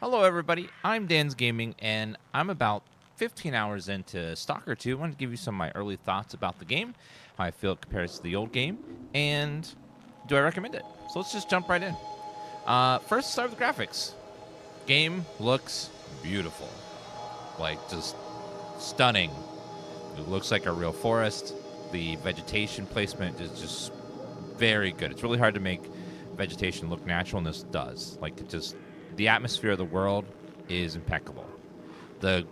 Hello, everybody. I'm Dansgaming, and I'm about 15 hours into S.T.A.L.K.E.R 2. I wanted to give you some of my early thoughts about the game, how I feel it compares to the old game, and do I recommend it? So let's just jump right in. First, start with the graphics. Game looks beautiful. Like, just stunning. It looks like a real forest. The vegetation placement is just very good. It's really hard to make vegetation look natural, and this does. Like, it just... The atmosphere of the world is impeccable. The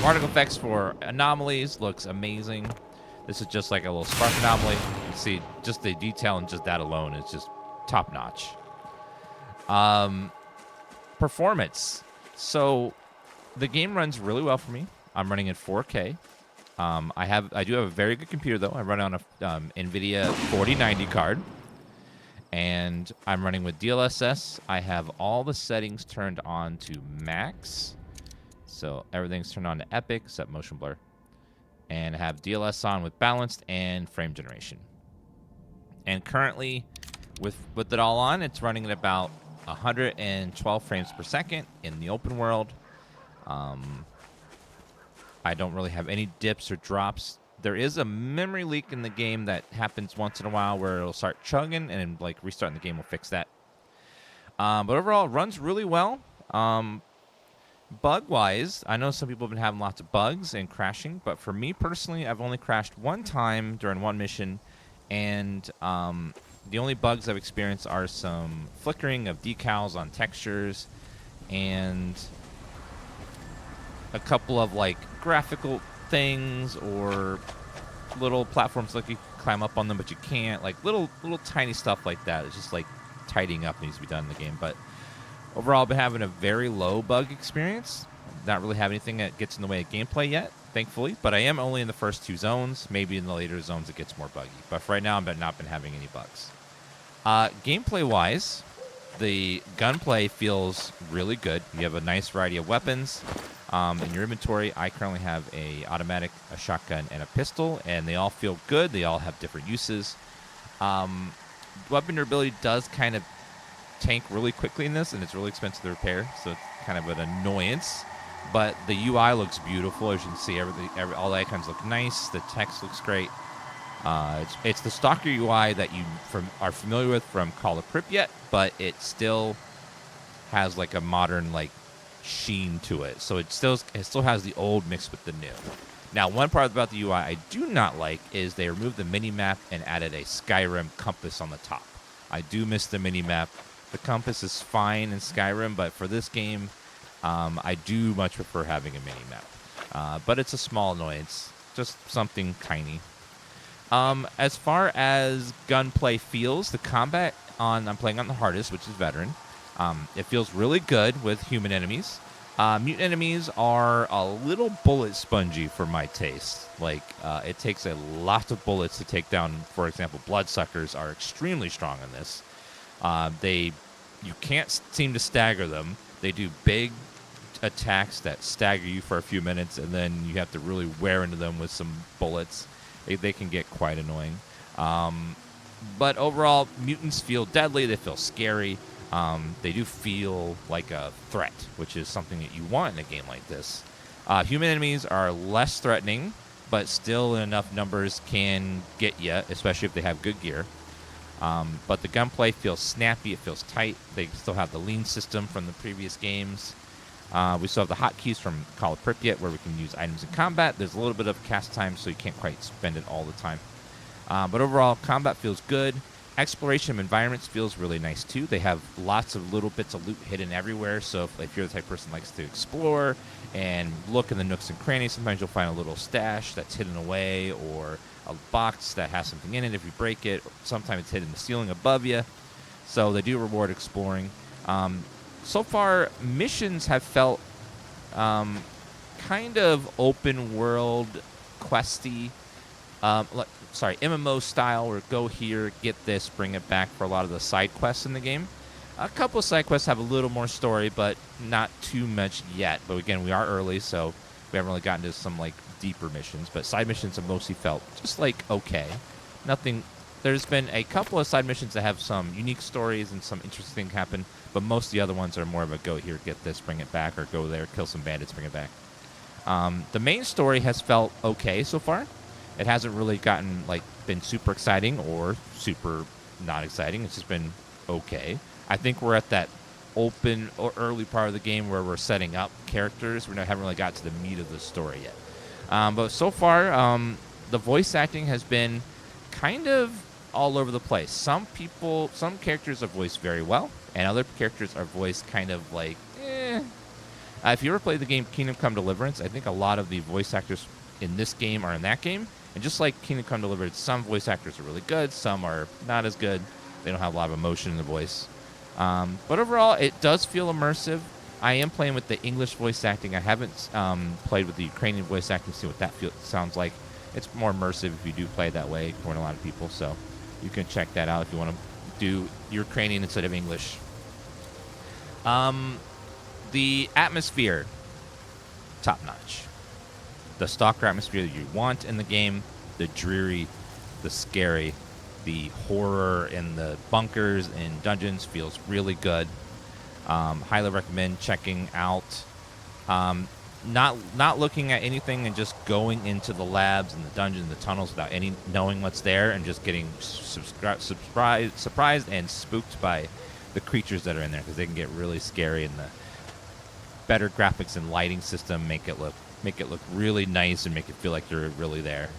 particle effects for anomalies looks amazing. This is just like a little spark anomaly. You see just the detail in just that alone is just top notch. Performance. So the game runs really well for me. I'm running at 4K. I do have a very good computer though. I run on a NVIDIA 4090 card. And I'm running with DLSS. I have all the settings turned on to max. So everything's turned on to epic except motion blur. And I have DLS on with balanced and frame generation. And currently, with it all on, it's running at about 112 frames per second in the open world. I don't really have any dips or drops. There is a memory leak in the game that happens once in a while where it'll start chugging, and like restarting the game will fix that. But overall, it runs really well. Bug-wise, I know some people have been having lots of bugs and crashing, but for me personally, I've only crashed one time during one mission, and the only bugs I've experienced are some flickering of decals on textures, and a couple of like graphical things or little platforms like you climb up on them but you can't, like little tiny stuff like that. It's just like tidying up needs to be done in the game. But overall, I've been having a very low bug experience. Not really have anything that gets in the way of gameplay yet, thankfully, but I am only in the first two zones. Maybe in the later zones it gets more buggy, but for right now I've not been having any bugs. Gameplay wise, the gunplay feels really good. You have a nice variety of weapons in your inventory. I currently have a automatic, a shotgun, and a pistol, and they all feel good. They all have different uses. Weapon durability does kind of tank really quickly in this, and it's really expensive to repair, so it's kind of an annoyance. But the UI looks beautiful. As you can see, all the icons look nice. The text looks great. It's the Stalker UI that you are familiar with from Call of Pripyat, but it still has like a modern like sheen to it. So it still has the old mixed with the new. Now, one part about the UI I do not like is they removed the mini-map and added a Skyrim compass on the top. I do miss the mini-map. The compass is fine in Skyrim, but for this game, I do much prefer having a mini-map. But it's a small annoyance, just something tiny. As far as gunplay feels, the combat I'm playing on the hardest, which is veteran. It feels really good with human enemies. Mutant enemies are a little bullet spongy for my taste. Like, it takes a lot of bullets to take down, for example, bloodsuckers are extremely strong in this. You can't seem to stagger them. They do big attacks that stagger you for a few minutes, and then you have to really wear into them with some bullets. They can get quite annoying. But overall, mutants feel deadly. They feel scary. They do feel like a threat, which is something that you want in a game like this. Human enemies are less threatening, but still in enough numbers can get you, especially if they have good gear. But the gunplay feels snappy. It feels tight. They still have the lean system from the previous games. We still have the hotkeys from Call of Pripyat, where we can use items in combat. There's a little bit of cast time, so you can't quite spend it all the time. But overall, combat feels good. Exploration of environments feels really nice, too. They have lots of little bits of loot hidden everywhere, so if you're the type of person who likes to explore and look in the nooks and crannies, sometimes you'll find a little stash that's hidden away, or a box that has something in it if you break it. Sometimes it's hidden in the ceiling above you. So they do reward exploring. So far, missions have felt kind of open world questy, MMO style, or go here, get this, bring it back for a lot of the side quests in the game. A couple of side quests have a little more story, but not too much yet. But again, we are early, so we haven't really gotten to some like deeper missions. But side missions have mostly felt just like okay. Nothing There's been a couple of side missions that have some unique stories and some interesting things happen, but most of the other ones are more of a go here, get this, bring it back, or go there, kill some bandits, bring it back. The main story has felt okay so far. It hasn't really been super exciting or super not exciting. It's just been okay. I think we're at that open or early part of the game where we're setting up characters. We haven't really got to the meat of the story yet. But so far, the voice acting has been kind of all over the place. Some characters are voiced very well, and other characters are voiced kind of like, eh. If you ever played the game Kingdom Come Deliverance, I think a lot of the voice actors in this game are in that game. And just like Kingdom Come Deliverance, some voice actors are really good, some are not as good. They don't have a lot of emotion in the voice. But overall, it does feel immersive. I am playing with the English voice acting. I haven't played with the Ukrainian voice acting to see what that sounds like. It's more immersive if you do play that way, according to a lot of people. So you can check that out if you want to do Ukrainian instead of English. The atmosphere, top notch. The stalker atmosphere that you want in the game, the dreary, the scary, the horror in the bunkers and dungeons feels really good. Highly recommend checking out. Not looking at anything and just going into the labs and the dungeons and the tunnels without knowing what's there and just getting surprised and spooked by the creatures that are in there, because they can get really scary, and the better graphics and lighting system make it look really nice and make it feel like you're really there.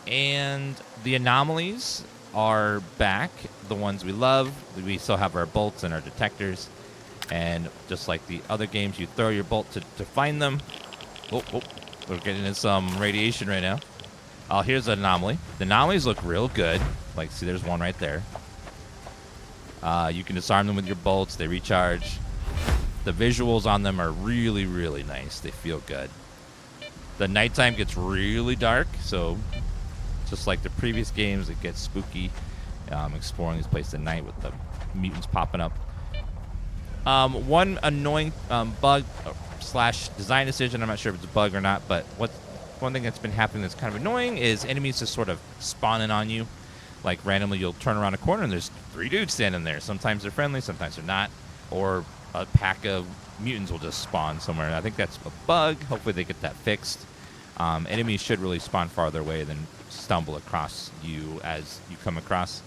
And the anomalies are back, the ones we love. We still have our bolts and our detectors, and just like the other games, you throw your bolt to find them. Oh, we're getting in some radiation right now. Oh, here's an anomaly. The anomalies look real good. Like, see, there's one right there. You can disarm them with your bolts. They recharge. The visuals on them are really, really nice. They feel good. The nighttime gets really dark, so just like the previous games, it gets spooky. Exploring these places at night with the mutants popping up. One annoying bug / design decision, I'm not sure if it's a bug or not, but one thing that's been happening that's kind of annoying is enemies just sort of spawning on you. Like, randomly you'll turn around a corner and there's 3 dudes standing there. Sometimes they're friendly, sometimes they're not. Or a pack of mutants will just spawn somewhere. I think that's a bug. Hopefully they get that fixed. Enemies should really spawn farther away than stumble across you as you come across.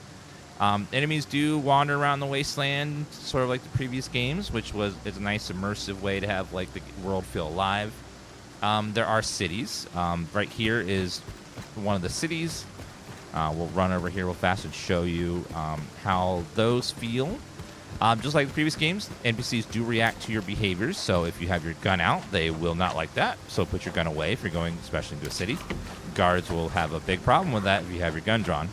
Enemies do wander around the wasteland, sort of like the previous games, which is a nice immersive way to have like the world feel alive. There are cities. Right here is one of the cities. We'll run over here real fast and show you how those feel. Just like the previous games, NPCs do react to your behaviors. So if you have your gun out, they will not like that. So put your gun away if you're going especially into a city. Guards will have a big problem with that if you have your gun drawn.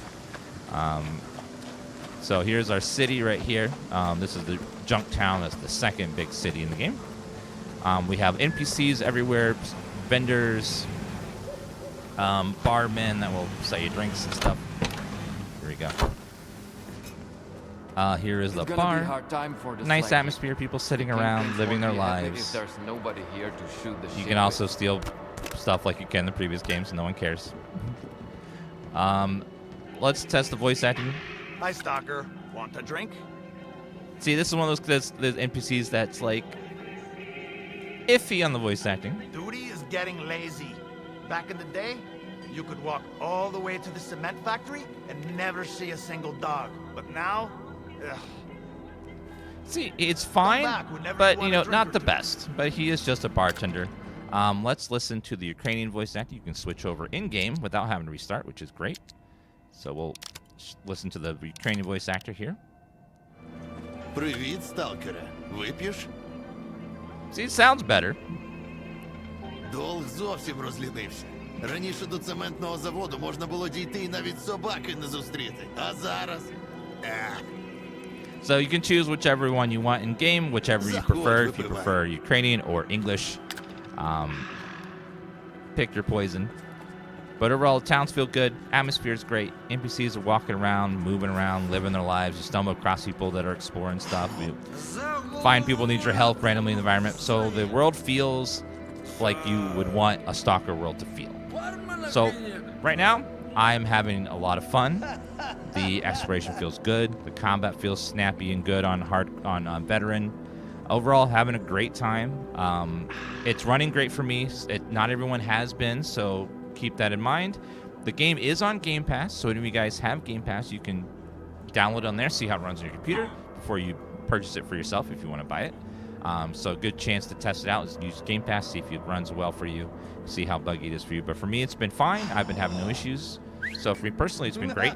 So here's our city right here. This is the junk town. That's the second big city in the game. We have NPCs everywhere, vendors, barmen that will sell you drinks and stuff. Here we go. Here is the bar. Nice atmosphere, people sitting around, living their lives. There's nobody here to shoot the You can also steal stuff like you can in the previous games, no one cares. Let's test the voice acting. Hi, Stalker. Want a drink? See, this is one of those NPCs that's like iffy on the voice acting. Duty is getting lazy. Back in the day, you could walk all the way to the cement factory and never see a single dog. But now, ugh. See, it's fine, but, not the best. But he is just a bartender. Let's listen to the Ukrainian voice acting. You can switch over in-game without having to restart, which is great. So we'll listen to the Ukrainian voice actor here. Привіт, сталкере. Вип'єш? See, it sounds better. Долг зовсім розлінився. Раніше до цементного заводу можна було дійти і навіть собаки не зустріти. А зараз... So you can choose whichever one you want in game, whichever you prefer. If you prefer Ukrainian or English, pick your poison. But overall, towns feel good. Atmosphere is great. NPCs are walking around, moving around, living their lives. You stumble across people that are exploring stuff. You find people who need your help randomly in the environment. So the world feels like you would want a Stalker world to feel. So right now, I'm having a lot of fun. The exploration feels good. The combat feels snappy and good on veteran. Overall, having a great time. It's running great for me. Not everyone has been, so keep that in mind. The game is on Game Pass, so if you guys have Game Pass, you can download it on there, see how it runs on your computer before you purchase it for yourself if you want to buy it. So a good chance to test it out is use Game Pass, see if it runs well for you, see how buggy it is for you. But for me, it's been fine. I've been having no issues. So for me personally, it's been great,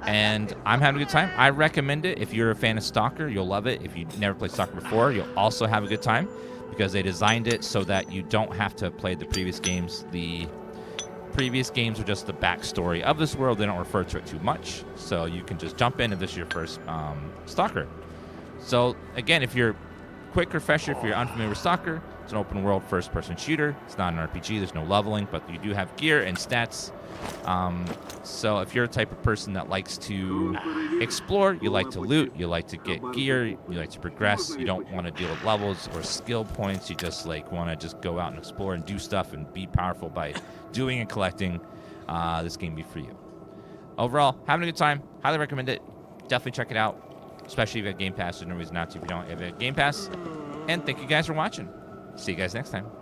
and I'm having a good time. I recommend it. If you're a fan of S.T.A.L.K.E.R, you'll love it. If you've never played S.T.A.L.K.E.R before, you'll also have a good time because they designed it so that you don't have to play the previous games. The previous games are just the backstory of this world. They don't refer to it too much, so you can just jump in if this is your first S.T.A.L.K.E.R. So again, if you're quick refresher, if you're unfamiliar with S.T.A.L.K.E.R, it's an open world first-person shooter. It's not an RPG. There's no leveling, but you do have gear and stats. So if you're a type of person that likes to explore, you like to loot, you like to get gear, you like to progress, you don't want to deal with levels or skill points, you just like want to just go out and explore and do stuff and be powerful by doing and collecting, this game be for you. Overall, having a good time. Highly recommend it. Definitely check it out, especially if you have Game Pass. There's no reason not to if you don't have a Game Pass. And thank you guys for watching. See you guys next time.